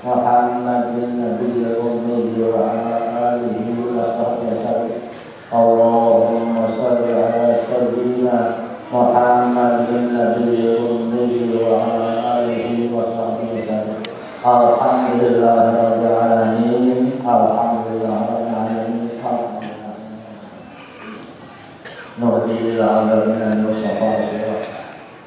Muhammadin nabiyil ummi wa ala alihi wa sahbihi. Allahumma shalli ala sayyidina Muhammadin nabiyil ummi wa ala alihi wa sahbihi. Alhamdulillahirabbil alamin. Alhamdulillahirabbil alamin. Nuhdi ila alamin Mustafa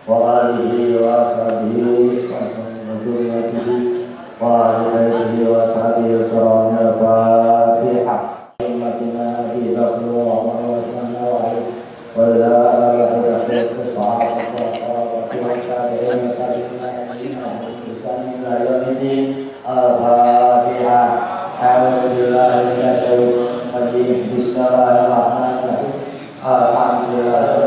wa alihi wa sahbihi wa nabiyyihi wa alihi wa sahbihi kiram. Al-Fatihah. Imatina bi Rasulullah wa sallallahu alaihi wa ala alihi wa sahbihi Al-Fatihah. Alhamdulillah minasyaitonir rajim. Bismillahirrahmanirrahim. Alhamdulillah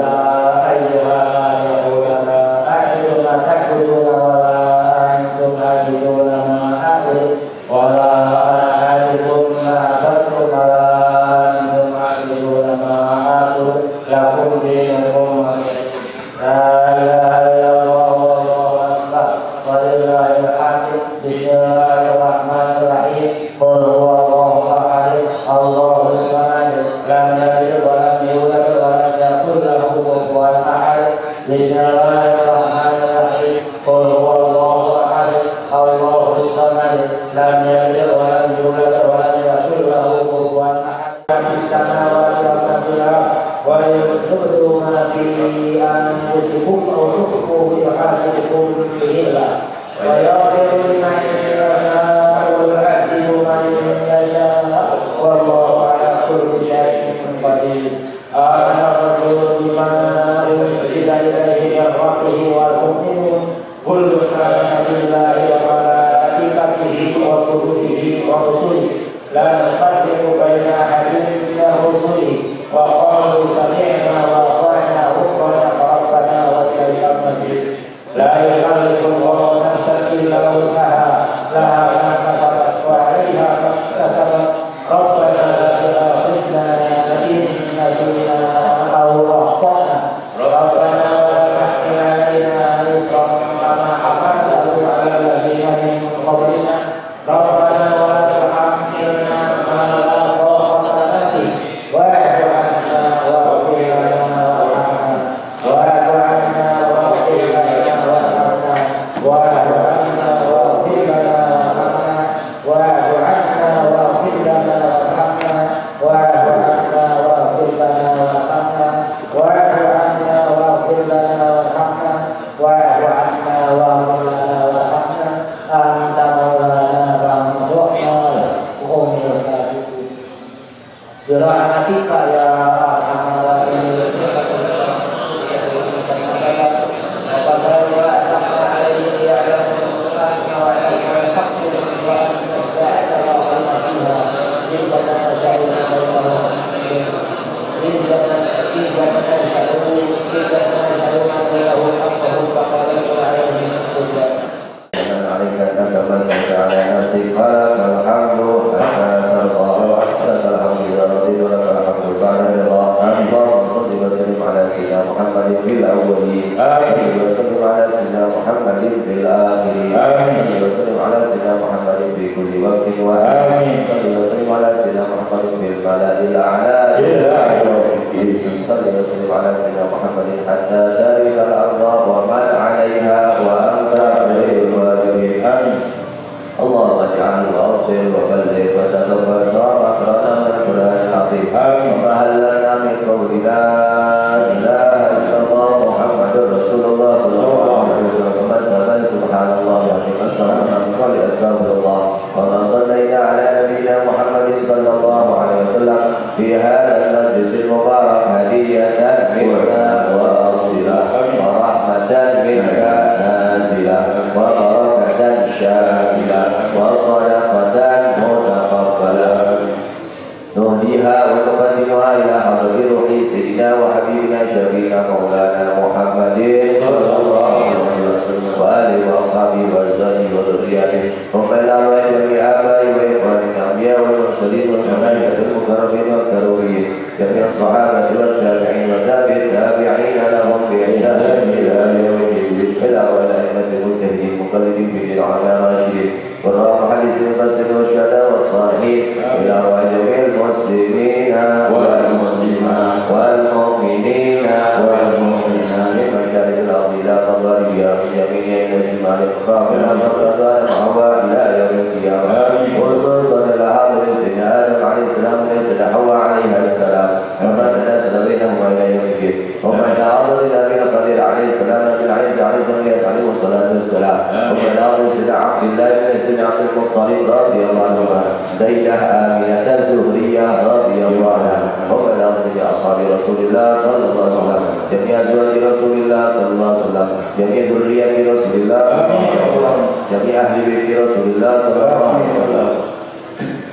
والمرسلين والملائكة المقربين والكروبين والمسلمين والمسلمات والمؤمنين والمؤمنات من مشارق الأرض إلى مغاربها من يمينها إلى شمالها وقابلها مقدار المحوى إلى يوم القيامة وخصوصا إلى هذا سيدنا آدم عليه السلام وسيدنا حواء عليها السلام وما تناسل بينهما إلى يوم الدين وما إلى أرض نبينا خضير عليه السلام نبينا عيسى عليه السلام عليه الصلاة والسلام وما إلى أرض سيدنا عبد الله بن سيدنا عبد المطلب رضي الله عنهما سيدة آمنة الزهرية رضي الله عنها وما إلى أرض أصحاب رسول الله صلى الله عليه وسلم جميع أزواج رسول الله صلى الله عليه وسلم جميع ذرية رسول الله جميع أهل بيت رسول الله صلى الله عليه وسلم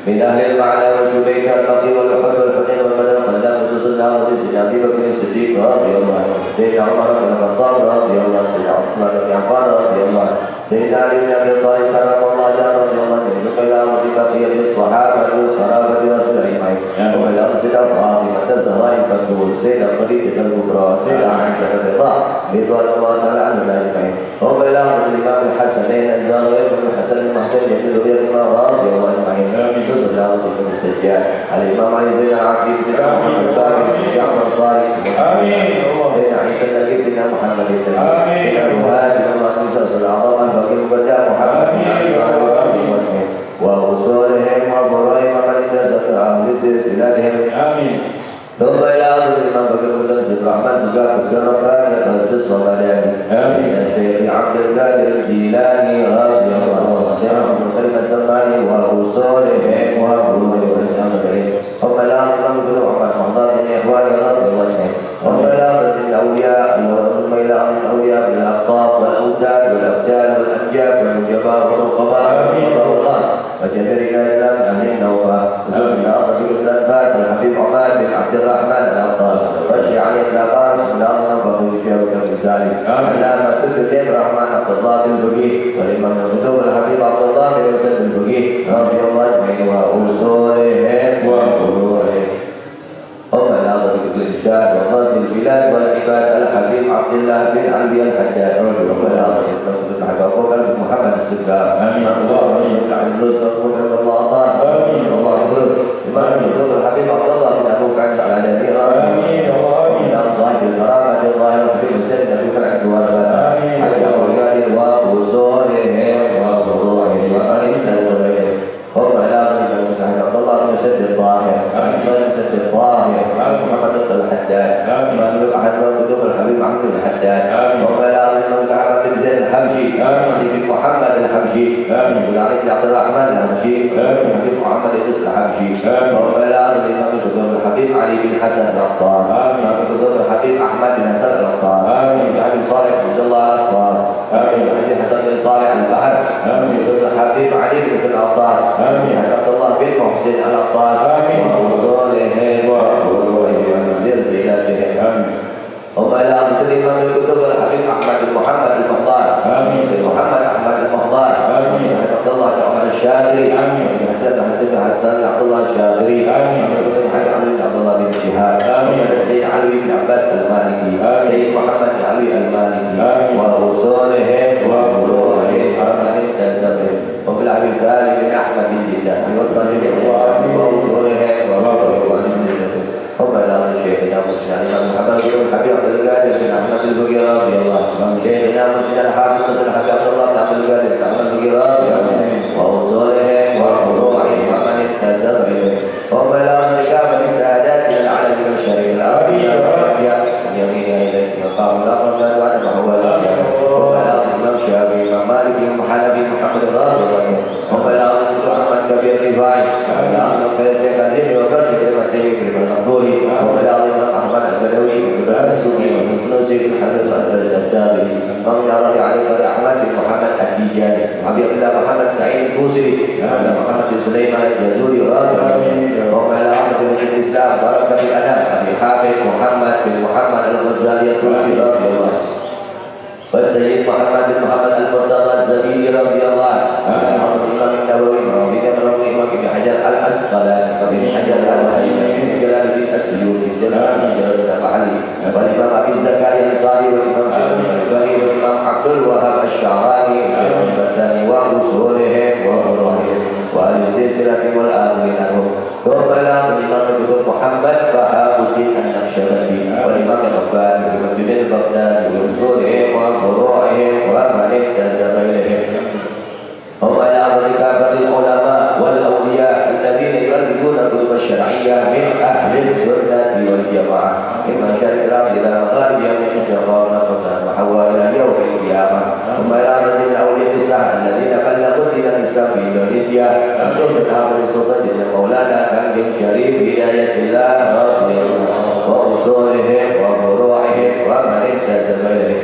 من أهل المعنى والشبيك البقي والحب والحنين والمدى والخلاق وسوس الله وسيدنا أبي بكر الصديق رضي الله عنه سيدنا عمر بن الخطاب رضي الله عنه سيدنا عثمان بن عفان رضي الله عنه سيدنا علي بن أبي طالب كرم الله وجهه رضي الله عنه يسوق إلى أرض بقية الصحابة وقرابة رسول أجمعين وإلى سيدنا فاطمة الزهراء البتول سيدنا خديجة الكبرى سيدنا عائشة الرضا رضوان الله تعالى عنهم أجمعين وإلى الإمام الحسنين الزاهرين بن الحسن المهتدي بن ذرية رضي الله أجمعين رسول الله بن السجاد الإمام علي زين العابدين سيدنا محمد الباقر سيدنا جعفر الصادق سيدنا عيسى النبي سيدنا محمد النبي سيدنا المهاجر الله صلى الله عليه وسلم الفقير المقدام محمد وأصولهم وفروعهم ومن انتسب عن سلسلتهم ثم إلى أرض الإمام بكر بن سيد الرحمن سجاد الكرمان يقصد الصمداني من الشيخ عبد القادر الجيلاني رضي الله عنه من كلمة السماني وأصولهم وفروعهم والناصرين ثم إلى أرض الإمام بن عمر محضر من إخوانه رضي الله عنه ثم إلى أرض الأولياء ثم إلى أرض الأولياء بالأقطاب والأوتاد والأبدال والأنجاب والنجباء والرقباء الله وجميع إلى أهل النوبة وزوجنا أرض بن الأنفاس الحبيب عماد بن عبد الرحمن الأنطاس والشيعي الأباس من أرض فضل الشيخ بن سالم علامة الدين الرحمن عبد الله بن الفقيه والإمام الكتب الحبيب عبد الله بن مسعود الفقيه رضي الله عنه وأصولهم وفروعهم هم الأرض بالإرشاد وقاضي البلاد والعباد الحبيب عبد الله بن علي الحداد هم الأرض بن محمد السكار الله رسول عن النصر محمد الله عباس الله يدرس إمام الكتب الحبيب عبد الله بن أبو كعب على نبيه من صاحب الكرامة الله وحبيب الجنة بكل أسوار حتى أولياء وأصولهم وفروعهم ومن نسبهم هم الأرض بن عبد الله بن سد الطاهر بن سد الطاهر محمد الحداد من أحد الكتب الحبيب محمد الحداد هم الأرض بن عبد بن زيد الحبشي بن محمد الحبشي بن علي بن عبد الرحمن الحبشي بن محمد بن الحبشي هم الأرض بن كتب الحبيب علي بن حسن العطار من كتب الحبيب أحمد بن حسن العطار بن أبي صالح بن الله العطار بن حسن بن صالح البحر من كتب الحبيب علي بن حسن العطار عبد الله بن محسن العطار وأصولهم وفروعهم وزلزلاتهم هم إلى أن الإمام الكتب الحبيب أحمد بن محمد المحضار محمد أحمد المحضار عبد الله بن عمر الشاذلي بن حسن عبد الله الشاذلي بن عبد الله بن شهاب سيد علي بن عباس المالكي سيد محمد بن علي المالكي وأصولهم وفروعهم ومن انتسبهم وفي العبد سالم بن أحمد بن جدة وأصولهم وفروعهم هم إلى شيخنا مسلم محمد بن الحبيب عبد القادر بن أحمد الفقيه رضي الله عنه شيخنا مسلم الحافظ مسلم الحبيب عبد الله بن عبد القادر بن أحمد الفقيه رضي الله عنه وأصولهم وفروعهم ومن انتسب إليه هم إلى كافة السادات من العالم الشريف العربي من يمين إليه مقام الأمر من وعد وهو الأمر هم إلى الإمام الشافعي الإمام مالك الإمام حنفي محمد رضي الله عنه هم إلى محمد كبير رفاعي إلى قيس كثير وبشر المسيح بن المقبولي هم إلى أحمد البدوي بن السوري بن سنوسي بن حضرة الجابري هم إلى علي بن أحمد بن محمد الديجاني أبي الله محمد سعيد البوصري إلى محمد بن سليمان الجزوري رضي الله عنه هم إلى أحمد بن الإسلام بركة الأنام أبي حامد محمد بن محمد الغزالي الطوفي رضي الله عنه والسيد محمد بن محمد المرتضى الزبيدي رضي الله عنه الإمام النووي رضي الله عنه الإمام ابن حجر العسقلاني وابن حجر الوهابي بن جلال الدين السيوطي جلال المحلي والإمام أبي زكريا الأنصاري والإمام البخاري والإمام عبد الوهاب الشعراني والبغدادي وأصولهم وفروعهم وأهل السلسلة والآخرين عنهم ثم إلى الإمام محمد بهاء الدين النقشبندي والإمام الرباني وجنيد البغدادي وأصولهم وفروعهم ومن اهتز إليهم هم الأعظم كافة العلماء والأولياء الذين يؤلفون الكتب الشرعية من أهل السنة والجماعة من مشارق الأرض إلى مغاربها من الشرق وحول إلى يوم القيامة هم الأعظم من أولياء الساعة الذين بلغوا دين الإسلام في إندونيسيا نفسهم حافظ سلطة مولانا كان شريف هداية الله رضي الله وأصولهم وفروعهم ومن اهتز إليهم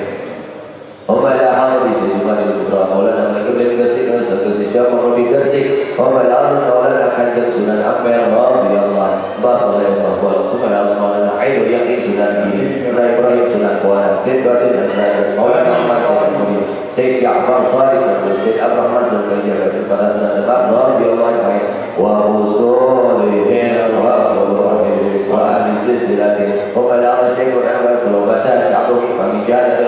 هم الأعظم بجمال الكبرى مولانا ملك الكسير سجام ربي كرسي هم الأعظم مولانا كان سنن أمير رضي الله باصل الله ثم الأعظم مولانا عين يقين سنن دين إبراهيم سنن قوانا سيد باسل أسرائيل مولانا محمد سيد جعفر صالح سيد أبو الرحمن سيد pada سنن رضي الله عنه وأصولهم وفروعهم وأهل سلسلته هم الأعظم شيخ الأنبياء والبتات يعطوه فمجال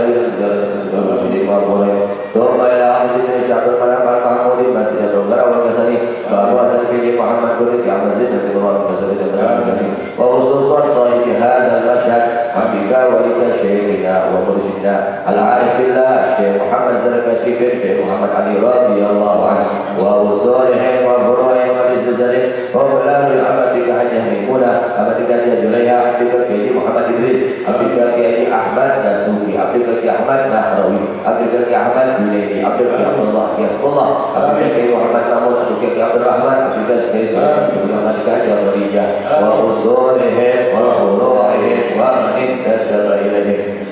ثم إلى عبد الشعب المنام المحمود المسجد الغرى والكسري بابو حسن بن محمد بن عبد العزيز بن الله الكسري وخصوصا صاحب هذا المشهد حقيقة ولد شيخنا ومرشدنا العارف بالله شيخ محمد زركشي بن شيخ محمد علي رضي الله عنه وأصولهم وفروعهم ولسلسلهم هم لا يعمل بك حجة ميمونة أبدك يا جليها أبدك كيدي محمد إدريس أبدك كيدي أحمد نسوبي أبدك كيدي أحمد نهروي أبدك كيدي أحمد جليني أبدك كيدي عبد الله يسر الله أبدك كيدي محمد محمود أبدك كيدي عبد الرحمن أبدك كيدي محمد كيدي الورية وأصولهم وفروعهم ومن انتسب إليهم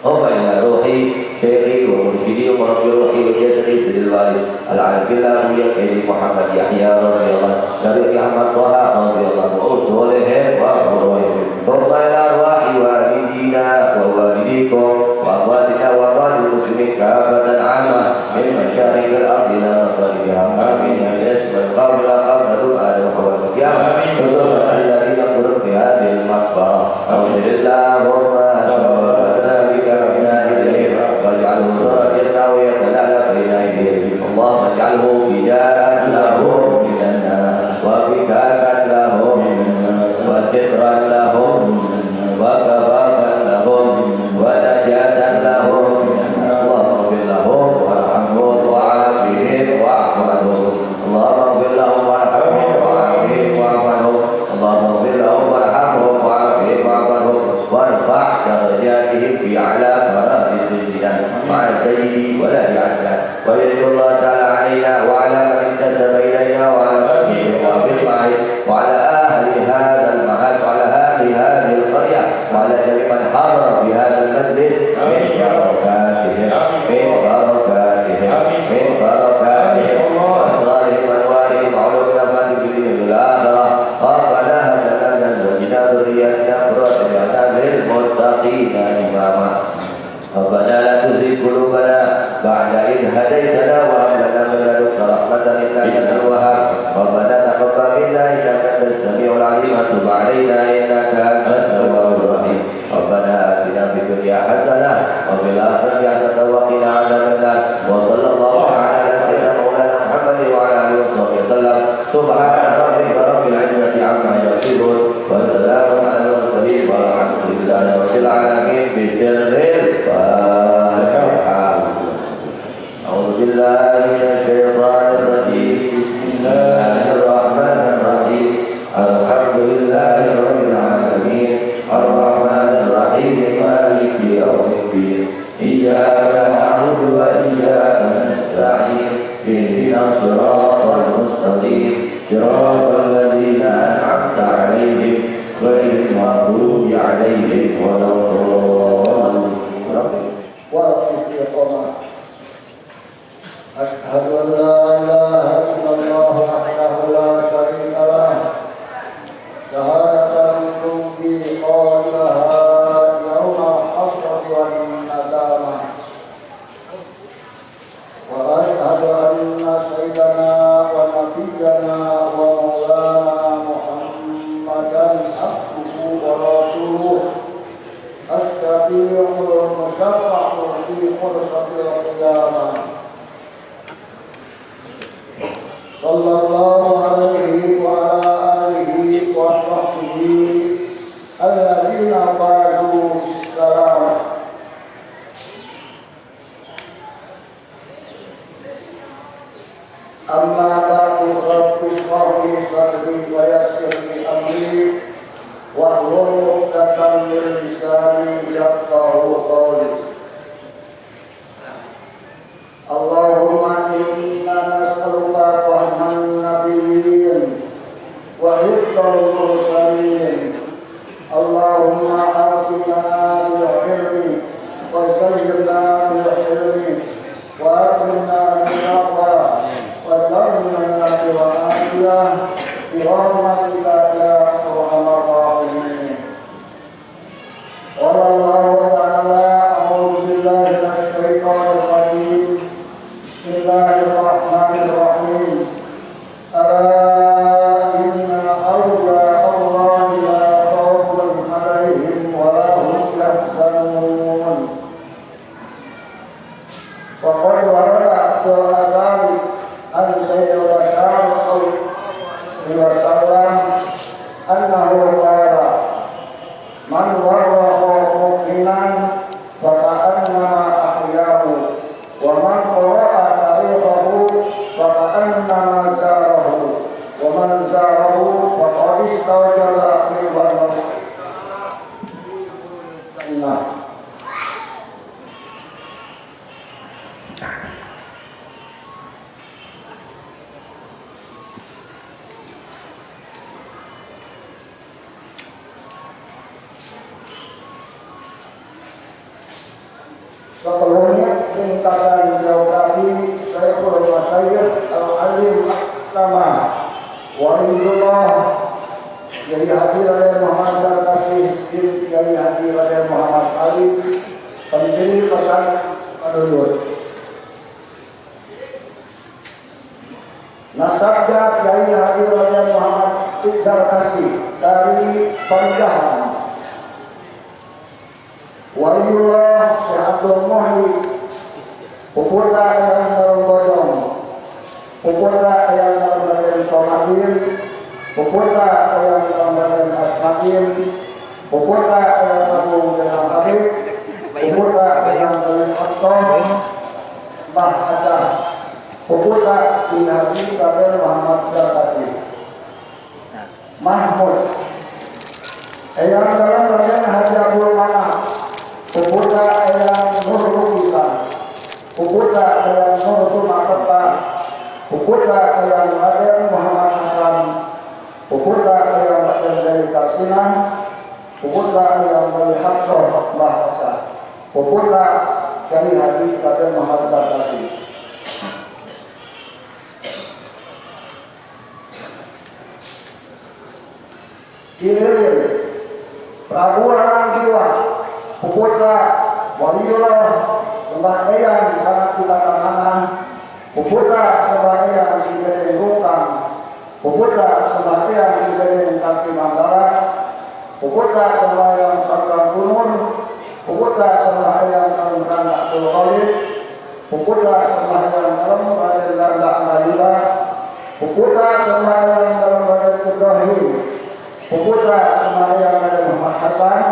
هم إلى روحي شيخي ومرشدي ورب روحي وجسدي سيد الوالد العارف بالله ويحيى محمد يحيى رضي الله نبي أحمد طه رضي الله وأصولهم وفروعهم ثم إلى أرواح والدينا ووالديكم وأخواتنا وأخوات المسلمين كافة عامة من مشارق الأرض إلى مغاربها آمين يا يسر القول إلى قبل آل وحول القيامة وصلى الذين قلوا في هذه المقبرة أغفر اللهم واجعله نورا يسعى يتلألأ بين أيديهم اللهم اجعله فداء لهم من النار وفكاكا لهم وسترا لهم وكفافا لهم ونجاة لهم اللهم اغفر لهم وارحمهم وعافهم واعف عنهم اللهم اغفر لهم وارحمهم وعافهم واعف عنهم اللهم اغفر لهم وارحمهم وعافهم واعف عنهم وارفع درجاتهم في أعلى فرائس الجنان مع سيدي ولا عدنان ويرضى الله تعالى علينا وعلى من انتسب إلينا وعلى وفي معه وعلى أهل هذا المعاد وعلى أهل هذه القرية وعلى جميع من حضر في هذا المجلس من بركاتهم وأسرارهم وأنوارهم وعلوم الأفاني في الدين والآخرة ربنا هب لنا من أزواجنا ذريتنا قرة أعين للمتقين إماما ربنا لا تزغ قلوبنا بعد إذ هديتنا وهب لنا من لدنك رحمة إنك أنت الوهاب ربنا تقبل منا إنك أنت السميع العليم وتب علينا إنك أنت التواب الرحيم ربنا آتنا في الدنيا حسنة وفي الآخرة حسنة وقنا عذاب النار وصلى الله على سيدنا مولانا محمد وعلى آله وصحبه وسلم سبحان ربك رب العزة عما يصفون وسلام على المرسلين والحمد لله رب العالمين بسر الفاتحة أعوذ بالله من الشيطان الرجيم بسم الله الرحمن الرحيم الحمد لله رب العالمين الرحمن الرحيم مالك يوم الدين إياك نعبد وإياك نستعين اهدنا الصراط المستقيم صراط الذين أنعمت عليهم غير المغضوب عليهم ولا الضالين والاستقامة أشهد أن لا إله إلا الله وحده لا شريك له شهادة تنجي قائلها يوم الحسرة والندامة وأشهد أن سيدنا ونبينا ومولانا أما بعد رب اشرح لي صدري ويسر لي أمري واحلل عقدة من لساني يفقهوا قولي. اللهم إنا نسألك فهم النبيين وحفظ المرسلين. اللهم آتنا بالعلم وزينا بالحلم وأكرمنا بالتقوى وجعلنا بالعافية برحمتك يا أرحم الراحمين. قال الله تعالى: أعوذ بالله من الشيطان الرجيم. بسم الله الرحمن الرحيم. ألا إن أولياء الله لا خوف عليهم ولا هم يحزنون. وقد ورد في الآثار عن سيد البشر صلى الله عليه وسلم أنه قال: من ورث مؤمنا فكأنما أحياه ومن قرأ تاريخه فكأنما زاره ومن زاره فقد استوجب عقبه. Sebelumnya ringkasan biografi Syekhul Masyayikh Al-Alim Al-Ulama Waliullah Kiai Haji Raden Muhammad Zarkasih bin Kiai Haji Raden Muhammad Ali, pendiri Pesantren Madudut. Nasabnya Kiai Haji Raden Muhammad Zarkasih dari Panjahan. Waliullah Syekh Abdul Muhyi, pupurna yang dalam bodong, pupurna yang dalam badan Somadin, pupurna yang dalam badan Asmadin, pupurna yang agung dalam Habib, pupurna yang dalam Aksor, Mbah Acah, pupurna di Haji Raden Muhammad Zarkasih, Mahmud, yang dalam badan Haji Abdul Manaf, pupurna yang Nur Lukisan, pupurna yang Nur Sumatera, pupurna yang Raden Muhammad Hasan, pupurna yang Raden Zaid Karsina, pupurna yang dari Hafsah Mbah Acah, pupurna dari Haji Raden Muhammad Zarkasih. Cililin, Prabu Ranang Jiwa, pupurna Waliullah sembahyang sangat kita tanah, pupurna sembahyang di Bedeng Rukang, pupurna sembahyang di Bedeng Kaki Manggala, pupurna sembahyang Sargang Gunung, pupurna sembahyang dalam Rangga Abdul Khalid, pupurna sembahyang dalam Raden Rangga Andayula, pupurna sembahyang dalam Raden Ibrahim, pupurna sembahyang Raden Muhammad Hasan,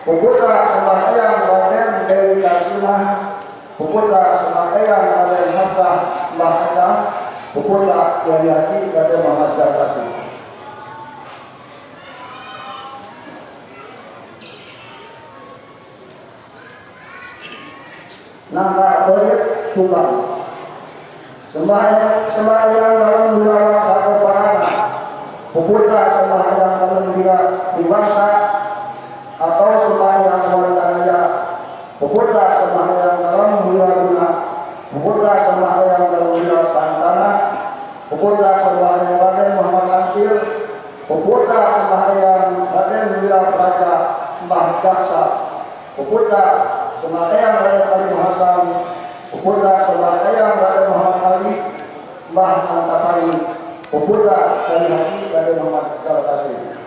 pupurna sembahyang Raden Dewi Karsina, pupurna sembahyang Raden Hafsah Mbah Acah, pupurna Kiai Haji Raden Muhammad Zarkasih. Nama Baik Subang, sembahyang dalam wilayah satu Parana, pupurna sembahyang dalam wilayah Diwasa atau sembahyang Wartanaya, pupurna sembahyang dalam Wilayah, pupurna sembahyang dalam Wilayah Santana, pupurna sembahyang Raden Muhammad Ansir, pupurna sembahyang Raden Wilayah Raja Mbah Jaksa, pupurna sembahyang Raden Ali Hasan, pupurna sembahyang Raden Muhammad Ali Mbah Antapani, pupurna Kiai Haji Raden Muhammad Zarkasih.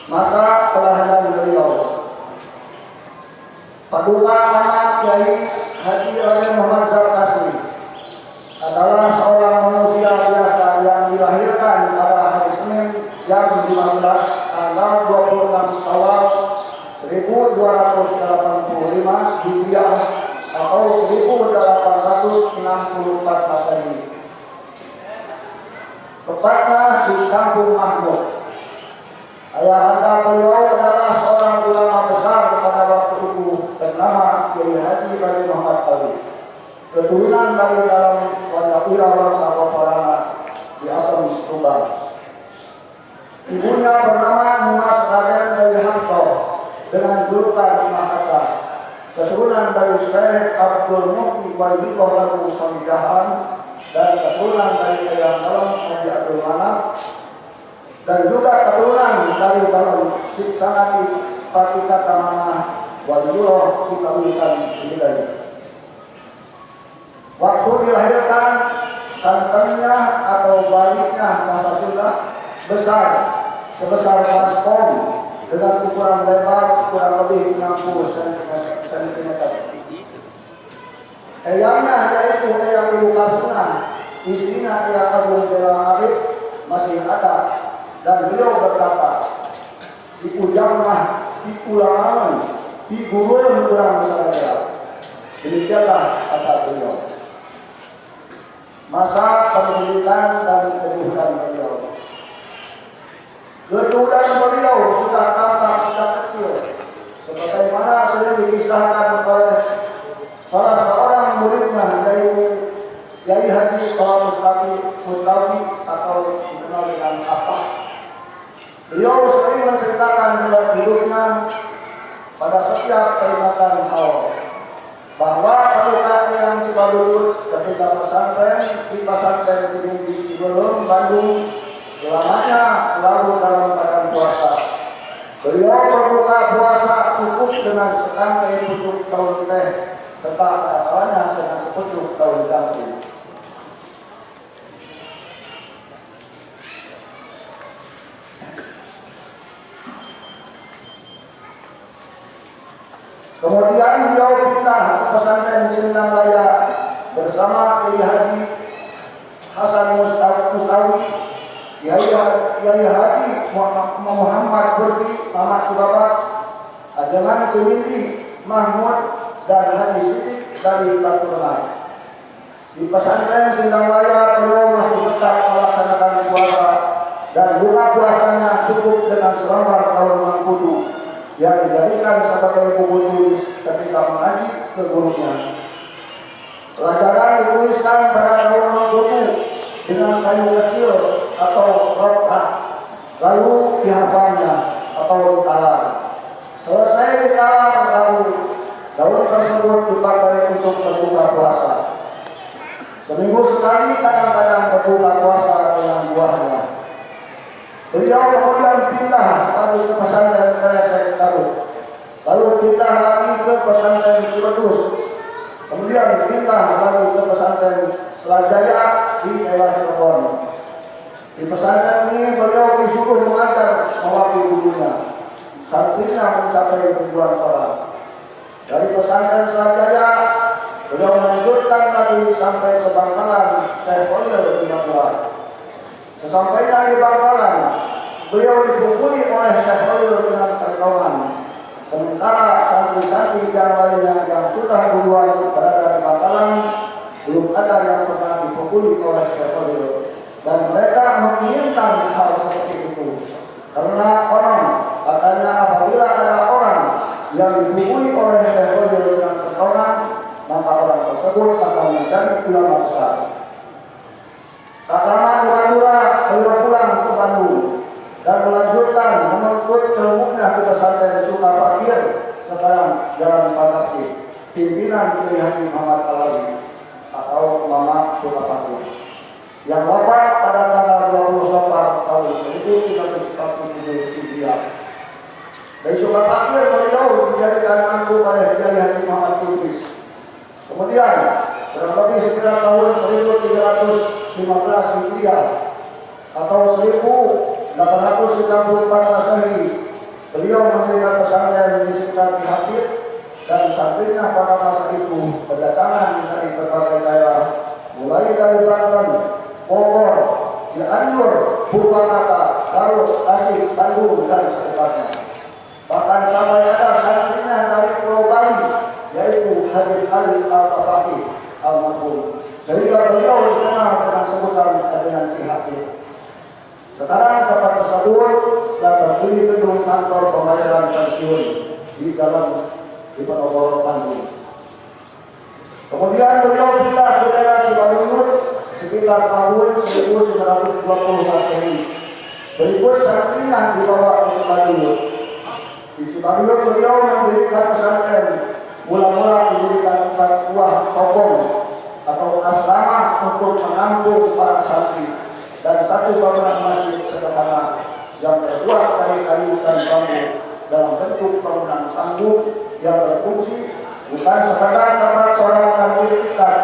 Masa kelahiran beliau, Paduka anak Kiai Haji Raden Muhammad Zarkasih adalah seorang manusia biasa yang dilahirkan pada hari Senin jam 15 tanggal 26 Syawal 1285 Hijriah atau 1885 Agung Mahmud. Ayahanda beliau adalah seorang ulama besar pada waktu itu bernama Kiai Haji Bani Muhammad Ali, keturunan dari dalam Wira Sahabat di Asam Subang. Ibunya bernama Nimas Raden dari Hafsah dengan julukan Mahaca, keturunan dari Syekh Abdul Muhyi Walidullah Lagu Pemijahan, dan keturunan dari Eyang Dalam Haji Abdul Manaf, dan juga keturunan dari Dalam Siksanati Patika Tamanah Walidullah Sikawitan Sibidai. Waktu dilahirkan, santannya atau baliknya bahasa Sunda besar sebesar baskom dengan ukuran lebar kurang lebih 60 cm. Eyangnya yaitu Eyang Ibu Kasuna, istrinya Eyang Agung Bela Arif masih ada, dan beliau berkata, di ujang mah, di ulangan, di gurun kurang saya. Demikianlah kata beliau. Masa pendidikan dan kejujuran beliau. Kejujuran beliau sudah tampak sejak kecil, sebagaimana sering dikisahkan oleh salah seorang muridnya, yaitu Kiai Haji Mustafi atau dikenal dengan apa. Beliau sering menceritakan dalam hidupnya pada setiap peringatan haul bahwa pelukan yang Cibalulut ketika di pesantren Cibelum, Bandung, selamanya selalu dalam keadaan puasa. Beliau berbuka puasa cukup dengan setangkai pucuk daun teh serta asalnya dengan sepucuk daun jambu. Kemudian beliau pindah ke pesantren Sindang Raya bersama Kiai Haji Hasan Mustawi, Kiai Haji Muhammad Burdi, Mamat Subaba, Ajangan Cemindi, Mahmud, dan Haji Sidik dari Baturan. Di pesantren Sindang Raya beliau masih tetap melaksanakan puasa dan buka puasanya cukup dengan selembar daun mangkudu yang dijadikan sebagai buku tulis ketika mengaji ke gurunya. Pelajaran dituliskan pada daun mangkudu dengan kayu kecil atau rokah, lalu dihafalnya atau ditalar. Selesai ditalar, lalu daun tersebut dipakai untuk berbuka puasa. Seminggu sekali kadang-kadang berbuka puasa dengan buahnya. Beliau kemudian pindah lagi ke pesantren Kresek Garut, lalu pindah lagi ke pesantren Cibedus, kemudian pindah lagi ke pesantren Selajaya di daerah Cirebon. Di pesantren ini beliau disuruh mengajar mewakili gurunya, santrinya mencapai ribuan orang. Dari pesantren Selajaya beliau melanjutkan lagi sampai ke Bangkalan Syekh Khalil di Madura. Sesampainya di Bangkalan, beliau dipukuli oleh Syekh Khalil dengan terkawan. Sementara santri-santri yang lainnya yang sudah duluan berada di Bangkalan, belum ada yang pernah dipukuli oleh Syekh Khalil. Dan mereka menginginkan hal seperti itu. Karena katanya apabila ada orang yang dipukuli oleh Syekh Khalil dengan terkawan, maka orang tersebut akan menjadi ulama besar. Tak lama di Madura, beliau pulang ke Bandung dan melanjutkan menuntut ilmunya ke pesantren Sukafakir, sekarang Jalan Patasik, pimpinan Kiai Haji Muhammad Alawi atau Mama Sukafakir, yang wafat pada tanggal 20 Safar tahun 1347 Hijriah. Dari Sukafakir beliau dijadikan mantu oleh Kiai Haji Muhammad Idris. Kemudian kurang lebih sekitar tahun 1315 Hijriah atau 1894 Masehi, beliau mendirikan pesantren di sekitar Cihapit, dan santrinya pada masa itu berdatangan dari berbagai daerah, mulai dari Banten, Bogor, Cianjur, Purwakarta, Garut, Tasik, Bandung, dan sekitarnya. Bahkan sampai ada santrinya dari Pulau Bali, yaitu Haji Ali Al-Tafafi Al-Mahmud, sehingga beliau dikenal dengan sebutan dengan Cihapit. Sekarang tempat tersebut telah berdiri gedung kantor pembayaran pensiun di dalam di Penogoro Bandung. Kemudian beliau pindah ke daerah Cibaduyut sekitar tahun 1920 Masehi. Berikut santrinya dibawa ke Cibaduyut. Di Cibaduyut beliau mendirikan pesantren. Mula-mula didirikan buah togong atau asrama untuk menampung para santri dan satu bangunan masjid sederhana yang terbuat dari kayu dan bambu dalam bentuk bangunan tangguh yang berfungsi bukan sekadar tempat sholat dan itikaf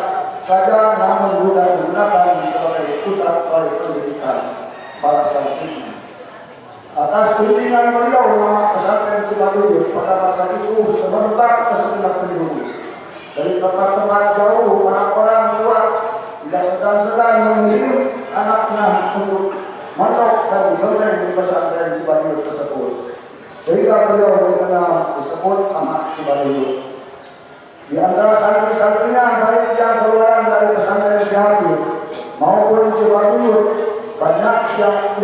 saja, namun juga digunakan sebagai pusat pendidikan para santri. Atas bimbingan beliau, nama pesantren Cibaduyut pada masa itu semerbak ke segenap penjuru. Dari tempat-tempat jauh, orang-orang tua tidak segan-segan mengirim anaknya untuk mondok dan diberdayakan di pesantren Cibaduyut tersebut, sehingga beliau dikenal disebut anak Cibaduyut. Di antara santri-santrinya baik yang keluaran dari pesantren Cibaduyut maupun Cibaduyut, banyak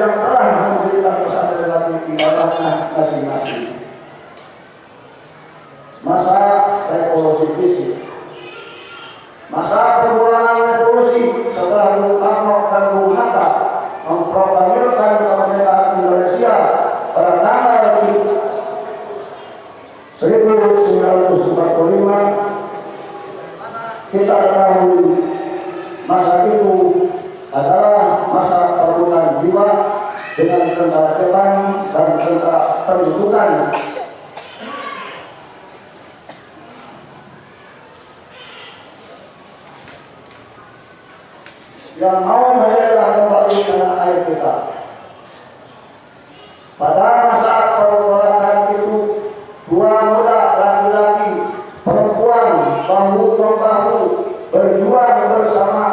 yang telah mendirikan pesantren lagi di daerahnya masing-masing. Masa revolusi fisik, masa permulaan revolusi setelah Bung Karno dan Bung Hatta memproklamirkan kemerdekaan Indonesia pada tanggal 1945, kita ketahui masa itu adalah masa perburuan jiwa dengan tentara Jepang dan tentara pendudukan. Yang mau menjaga kembali tanah air kita. Pada masa perburuan itu, dua muda laki-laki perempuan bahu-membahu berjuang bersama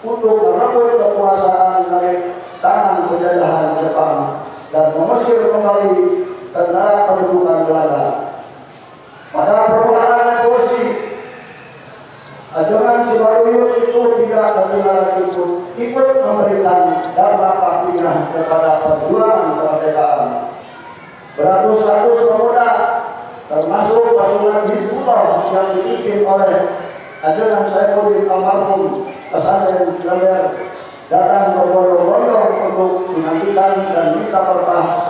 untuk merebut kekuasaan dari tangan penjajahan Jepang dan mengusir kembali tentara pendudukan Belanda. Pada permulaan revolusi, ajuan Cibaduyut itu tidak benar ikut memberikan dharma baktinya kepada perjuangan kemerdekaan. Beratus-ratus pemuda, termasuk pasukan Hizbullah yang dipimpin oleh ajuan Saifuddin almarhum pesantren Gambir, datang berbondong-bondong untuk menantikan dan minta berkah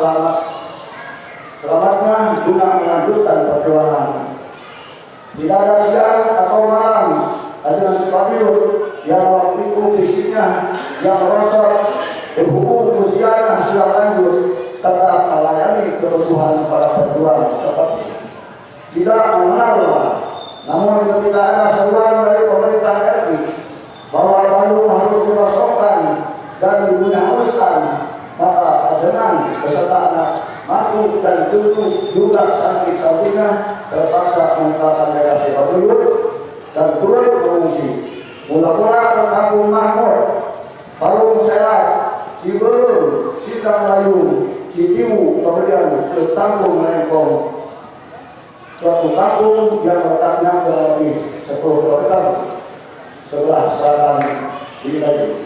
selamatnya guna melanjutkan perjuangan. Tidak ada siang atau malam, ajuan Cibaduyut yang waktu itu fisiknya yang merosot, berhubung usianya sudah lanjut, tetap melayani kebutuhan para pejuang seperti tidak mengenal. Namun ketika ada seruan dari pemerintah RI bahwa Bandung harus dikosongkan dan dihapuskan, maka dengan beserta anak, mantu dan cucu juga santri-santrinya terpaksa meninggalkan daerah Cibaduyut dan turun mengungsi. Mula-mula ke Kampung Mahmud, Parung Selat, Ciberung, Sindang Layu, Cipiu, kemudian ke Kampung Lengkong, suatu kampung yang letaknya kurang lebih 10 km sebelah selatan Cilayu.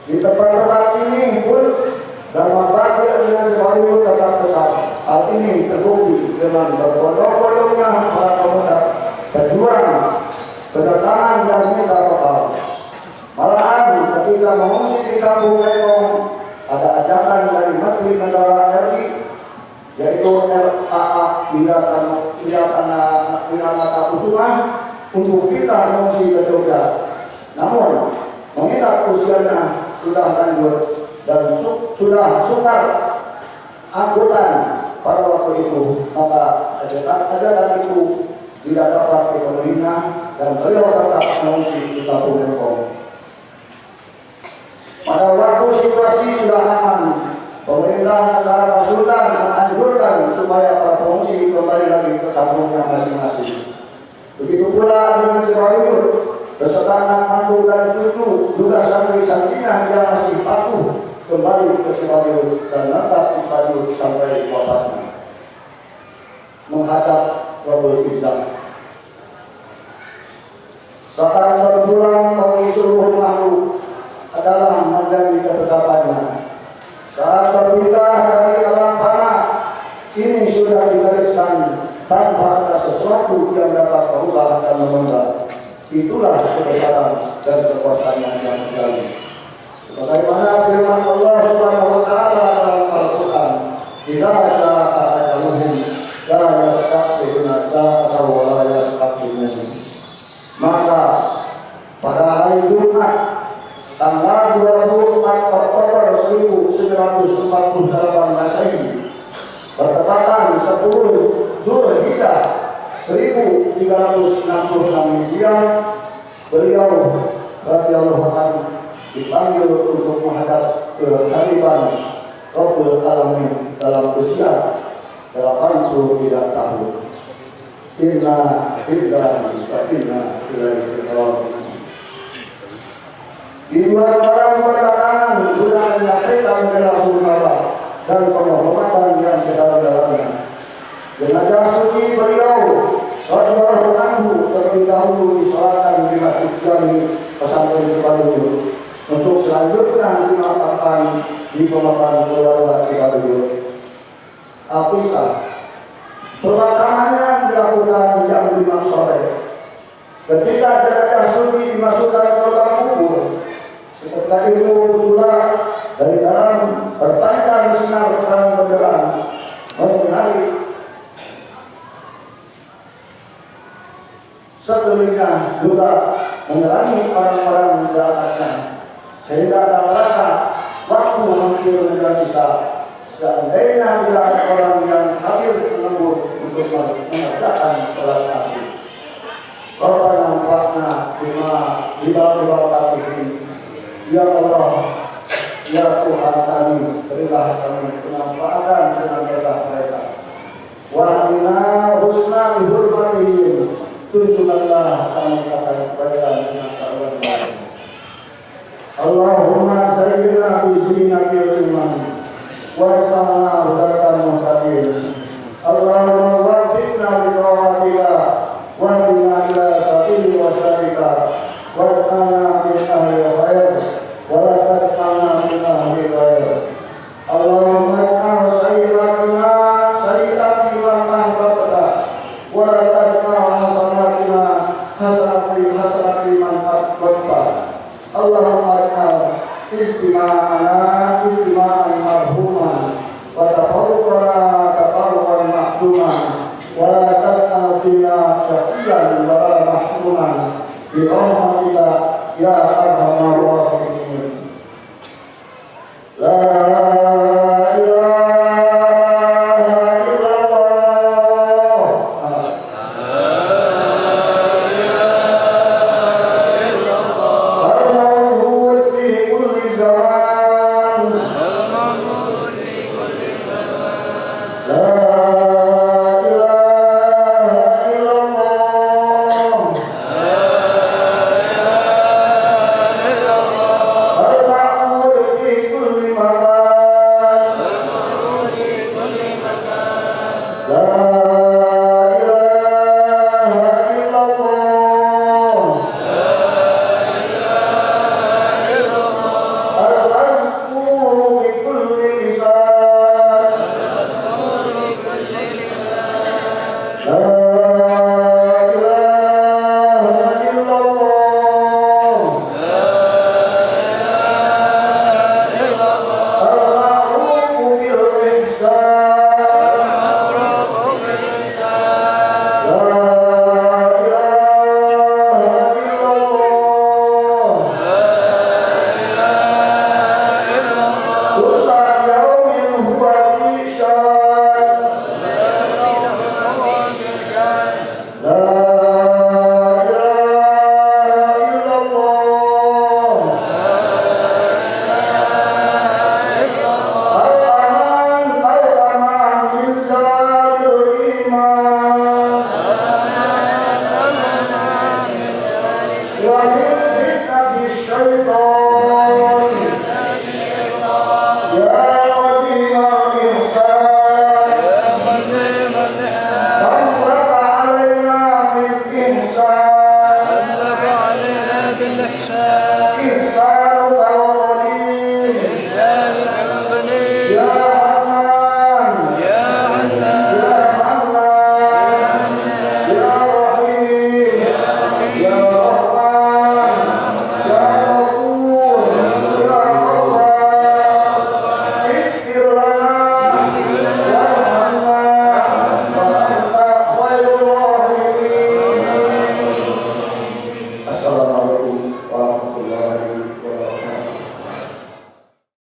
Di tempat-tempat ini pun dharma bakti dengan Cibaduyut tetap besar. Hal ini terbukti dengan berbondong-bondongnya para pemuda berjuang kedatangan dan minta bekal. Malahan ketika mengungsi di Kampung Lengkong, ada ajakan dari Menteri Negara RI, yaitu RAA Wiranata Kusuma, untuk kita mengungsi ke Jogja. Namun mengingat usianya sudah lanjut dan sudah sukar angkutan pada waktu itu, maka ajakan itu tidak dapat dipenuhinya dan beliau tetap mengungsi di Kampung Lengkong. Pada waktu situasi sudah aman, pemerintah negara Sultan menganjurkan supaya para pengungsi kembali lagi ke kampungnya masing-masing. Begitu pula dengan Cibaduyut, beserta anak, mantu dan cucu juga santri-santrinya yang masih patuh kembali ke Cibaduyut dan menetap di Cibaduyut sampai wafatnya, menghadap Rabbul Izzah. Saat berpulang bagi seluruh makhluk adalah menjadi ketetapannya. Saat dan kekuasaannya yang terjadi. Sebagaimana firman Allah Subhanahu wa taala dalam Al-Qur'an, "Idza jaa ajaluhum la yastaqbiluna sa'atan wa la yastaqdimun." Maka pada hari Jumat tanggal 24 Oktober 1948 Masehi bertepatan 10 Zulhijjah 1366 Hijriah, beliau radhiyallahu anhu dipanggil untuk menghadap ke hadipan Rabbul Alamin dalam usia 83 tahun. Inna lillahi wa inna ilaihi raji'un. Di luar barang perkataan guna menyampaikan bela sungkawa dan penghormatan yang sedalam-dalamnya, jenazah suci beliau radhiyallahu anhu terlebih dahulu disolatkan di Masjid Jami Pesantren Cibaduyut untuk selanjutnya dimakamkan di pemakaman keluarga Cibaduyut. Alkisah pemakamannya dilakukan jam 5 sore. Ketika jenazah suci dimasukkan ke lubang kubur, seketika itu pula dari dalam terpancar sinar terang benderang mengenai sekelilingnya, juga menerangi orang-orang di atasnya, sehingga tak merasa waktu hampir menjadi sah. Seandainya tidak ada orang yang hadir menunggu untuk mengerjakan sholat Nabi. Rabbana anfa'na bima ini. Ya Allah, ya Tuhan kami, berilah kami kemanfaatan dengan berkah mereka. Wahdina husna bihurmatihim, tunjukkanlah kami akan kebaikan dengan keadaan mereka. Allahumma zayyinna bi zinatil iman warhamna hudatan muhtadin. Allahumma waffiqna li taatika wahdina ila sabili wasyarika warhamna min ahli khair wa la taj'alna min ahli khair. Allahumma ij'al sayyi'atina sayyi'ati man ahbabta wa la taj'al hasanatina hasanati man ahbabta. Allahumma ij'al istima'ana istima'an marhuman wa tafarruqana tafarruqan mahzuman wa la taj'al fina syaqiyan wa la mahruman bi rahmatika ya arhamar rahimin. La Inside.